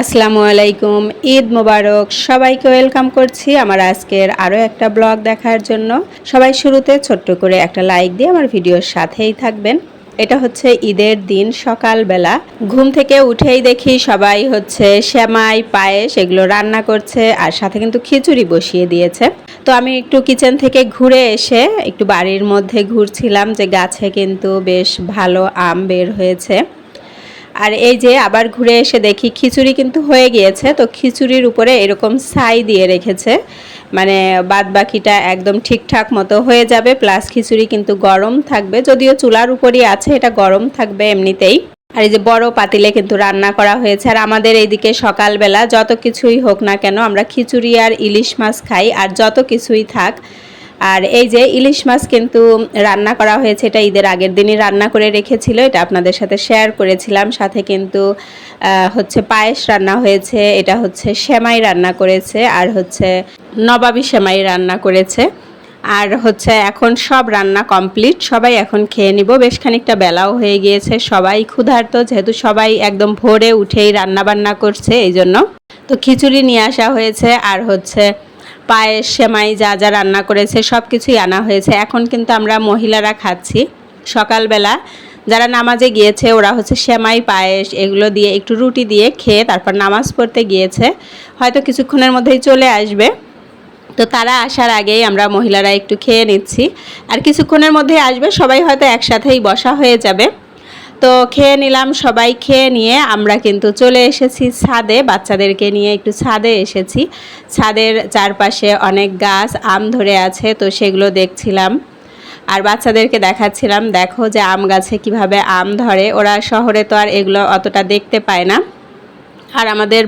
আসসালামু আলাইকুম, ঈদ মোবারক। সবাইকে ওয়েলকাম করছি আমার আজকের আরও একটা ব্লগ দেখার জন্য। সবাই শুরুতে ছোট্ট করে একটা লাইক দিয়ে আমার ভিডিওর সাথেই থাকবেন। এটা হচ্ছে ঈদের দিন সকালবেলা ঘুম থেকে উঠেই দেখি সবাই হচ্ছে সেমাই পায়েস এগুলো রান্না করছে, আর সাথে কিন্তু খিচুড়ি বসিয়ে দিয়েছে। তো আমি একটু কিচেন থেকে ঘুরে এসে একটু বাড়ির মধ্যে ঘুরছিলাম, যে গাছে কিন্তু বেশ ভালো আম বের হয়েছে। আর এই যে আবার ঘুরে এসে দেখি খিচুড়ি কিন্তু হয়ে গিয়েছে। তো খিচুড়ির উপরে এরকম ছাই দিয়ে রেখেছে, মানে বাদ বাকিটা একদম ঠিকঠাক মতো হয়ে যাবে। প্লাস খিচুড়ি কিন্তু গরম থাকবে, যদিও চুলার উপরই আছে, এটা গরম থাকবে এমনিতেই। আর এই যে বড় পাতিলে কিন্তু রান্না করা হয়েছে। আর আমাদের এইদিকে সকালবেলা যত কিছুই হোক না কেন আমরা খিচুড়ি আর ইলিশ মাছ খাই, আর যত কিছুই থাক। আর এই যে ইলিশ মাছ কিন্তু রান্না করা হয়েছে, এটা ঈদের আগের দিনই রান্না করে রেখেছিল, এটা আপনাদের সাথে শেয়ার করেছিলাম। সাথে কিন্তু হচ্ছে পায়েস রান্না হয়েছে, এটা হচ্ছে সেমাই রান্না করেছে, আর হচ্ছে নবাবী সেমাই রান্না করেছে। আর হচ্ছে এখন সব রান্না কমপ্লিট, সবাই এখন খেয়ে নিব। বেশ খানিকটা বেলাও হয়ে গিয়েছে, সবাই ক্ষুধার্ত, যেহেতু সবাই একদম ভোরে উঠেই রান্না বান্না করছে এই জন্য। তো খিচুড়ি নিয়ে আসা হয়েছে, আর হচ্ছে পায়েস সেমাই যা যা রান্না করেছে সব কিছুই আনা হয়েছে। এখন কিন্তু আমরা মহিলারা খাচ্ছি। সকালবেলা যারা নামাজে গিয়েছে ওরা হচ্ছে সেমাই পায়েস এগুলো দিয়ে একটু রুটি দিয়ে খেয়ে তারপর নামাজ পড়তে গিয়েছে, হয়তো কিছুক্ষণের মধ্যেই চলে আসবে। তো তারা আসার আগেই আমরা মহিলারা একটু খেয়ে নিচ্ছি, আর কিছুক্ষণের মধ্যেই আসবে, সবাই হয়তো একসাথেই বসা হয়ে যাবে। তো খেয়ে নিলাম, সবাই খেয়ে নিয়ে আমরা কিন্তু চলে এসেছি ছাদে, বাচ্চাদেরকে নিয়ে একটু ছাদে এসেছি। ছাদের চারপাশে অনেক গাছ আম ধরে আছে, তো সেগুলো দেখছিলাম আর বাচ্চাদেরকে দেখাচ্ছিলাম, দেখো যে আম গাছে কিভাবে আম ধরে। ওরা শহরে তো আর এগুলো অতটা দেখতে পায় না। আর আমাদের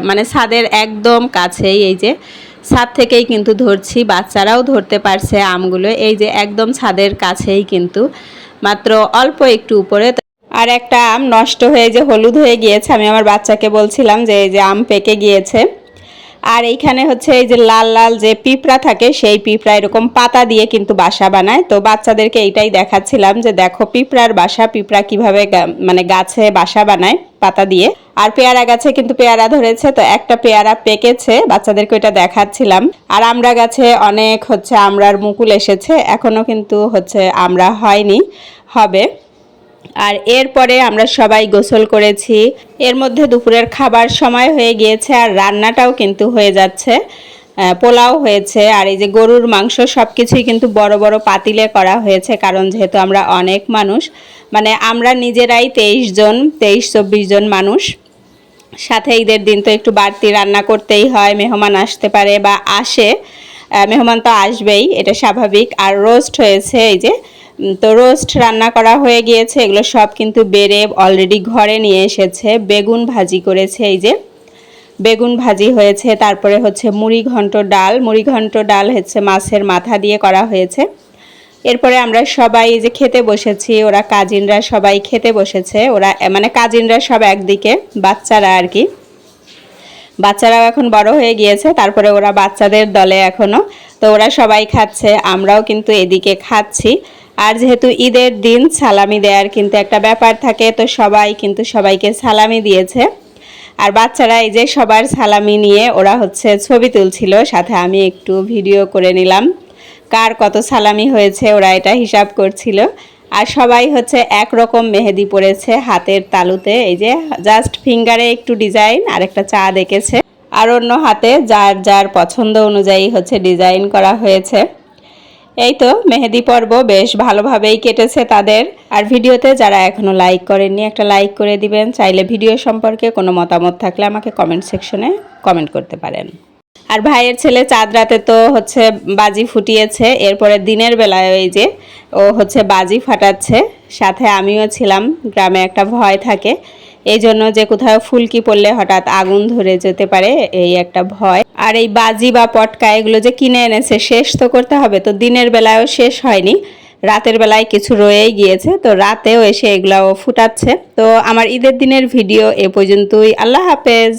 মানে ছাদের একদম কাছেই, এই যে ছাদ থেকেই কিন্তু ধরছি, বাচ্চারাও ধরতে পারছে আমগুলো। এই যে একদম ছাদের কাছেই কিন্তু, মাত্র অল্প একটু উপরে। আর একটা আম নষ্ট হয়ে যে হলুদ হয়ে গিয়েছে, আমি আমার বাচ্চাকে বলছিলাম যে এই যে আম পেকে গিয়েছে। আর এইখানে হচ্ছে এই যে লাল লাল যে পিঁপড়া থাকে, সেই পিঁপড়া এরকম পাতা দিয়ে কিন্তু বাসা বানায়। তো বাচ্চাদেরকে এইটাই দেখাচ্ছিলাম যে দেখো পিঁপড়ার বাসা, পিঁপড়া কিভাবে মানে গাছে বাসা বানায় পাতা দিয়ে। আর পেয়ারা গাছে কিন্তু পেয়ারা ধরেছে, তো একটা পেয়ারা পেকেছে, বাচ্চাদেরকে ওইটা দেখাচ্ছিলাম। আর আমড়া গাছে অনেক হচ্ছে আমড়ার মুকুল এসেছে, এখনো কিন্তু হচ্ছে আমড়া হয়নি, হবে। আর এরপরে আমরা সবাই গোসল করেছি। এর মধ্যে দুপুরের খাবার সময় হয়ে গিয়েছে, আর রান্নাটাও কিন্তু হয়ে যাচ্ছে। পোলাও হয়েছে, আর এই যে গরুর মাংস সব কিছুই কিন্তু বড় বড় পাতিলে করা হয়েছে, কারণ যেহেতু আমরা অনেক মানুষ, মানে আমরা নিজেরাই 23-24 জন মানুষ। সাথে ঈদের দিন তো একটু বাড়তি রান্না করতেই হয়, মেহমান আসতে পারে বা আসে, মেহমান তো আসবেই, এটা স্বাভাবিক। আর রোস্ট হয়েছে, এই যে তো রোস্ট রান্না করা হয়ে গিয়েছে, এগুলো সব কিন্তু বেড়ে অলরেডি ঘরে নিয়ে এসেছে। বেগুন ভাজি করেছে, এই যে বেগুন ভাজি হয়েছে। তারপরে হচ্ছে মুড়ি ঘন্ট ডাল হচ্ছে মাছের মাথা দিয়ে করা হয়েছে। এরপরে আমরা সবাই যে খেতে বসেছি, ওরা কাজিনরা সবাই খেতে বসেছে। ওরা মানে কাজিনরা সব একদিকে, বাচ্চারা আর কি, বাচ্চারাও এখন বড় হয়ে গিয়েছে, তারপরে ওরা বাচ্চাদের দলে এখনো। তো ওরা সবাই খাচ্ছে, আমরাও কিন্তু এদিকে খাচ্ছি। আর যেহেতু ঈদের দিন সালামি দেওয়ার কিন্তু একটা ব্যাপার থাকে, তো সবাই কিন্তু সবাইকে সালামি দিয়েছে। আর বাচ্চারা এই যে সবার সালামি নিয়ে ওরা হচ্ছে ছবি তুলছিল, সাথে আমি একটু ভিডিও করে নিলাম, কার কত সালামি হয়েছে ওরা এটা হিসাব করছিল। আর সবাই হচ্ছে একরকম মেহেদি পরেছে হাতের তালুতে, এই যে জাস্ট ফিঙ্গারে একটু ডিজাইন আর একটা চাঁদ এঁকেছে, আর অন্য হাতে যার যার পছন্দ অনুযায়ী হচ্ছে ডিজাইন করা হয়েছে। এই তো মেহেদি পর্ব বেশ ভালোভাবেই কেটেছে তাদের। আর ভিডিওতে যারা এখনও লাইক করেননি একটা লাইক করে দিবেন। চাইলে ভিডিও সম্পর্কে কোনো মতামত থাকলে আমাকে কমেন্ট সেকশনে কমেন্ট করতে পারেন। আর ভাইয়ের ছেলে চাঁদ রাতে তো হচ্ছে বাজি ফুটিয়েছে, এরপরে দিনের বেলায় এই যে ও হচ্ছে বাজি ফাটাচ্ছে। সাথে আমিও ছিলাম, গ্রামে একটা ভয় থাকে, এই জন্য যে কোথাও ফুলকি পড়লে হঠাৎ আগুন ধরে যেতে পারে, এই একটা ভয়। আর এই বাজি বা পটকা এগুলো যে কিনে এনেছে শেষ তো করতে হবে, তো দিনের বেলায়ও শেষ হয়নি, রাতের বেলায় কিছু রয়েই গিয়েছে, তো রাতেও এসে এগুলাও ফুটাচ্ছে। তো আমার ঈদের দিনের ভিডিও এ পর্যন্তই। আল্লাহ হাফেজ।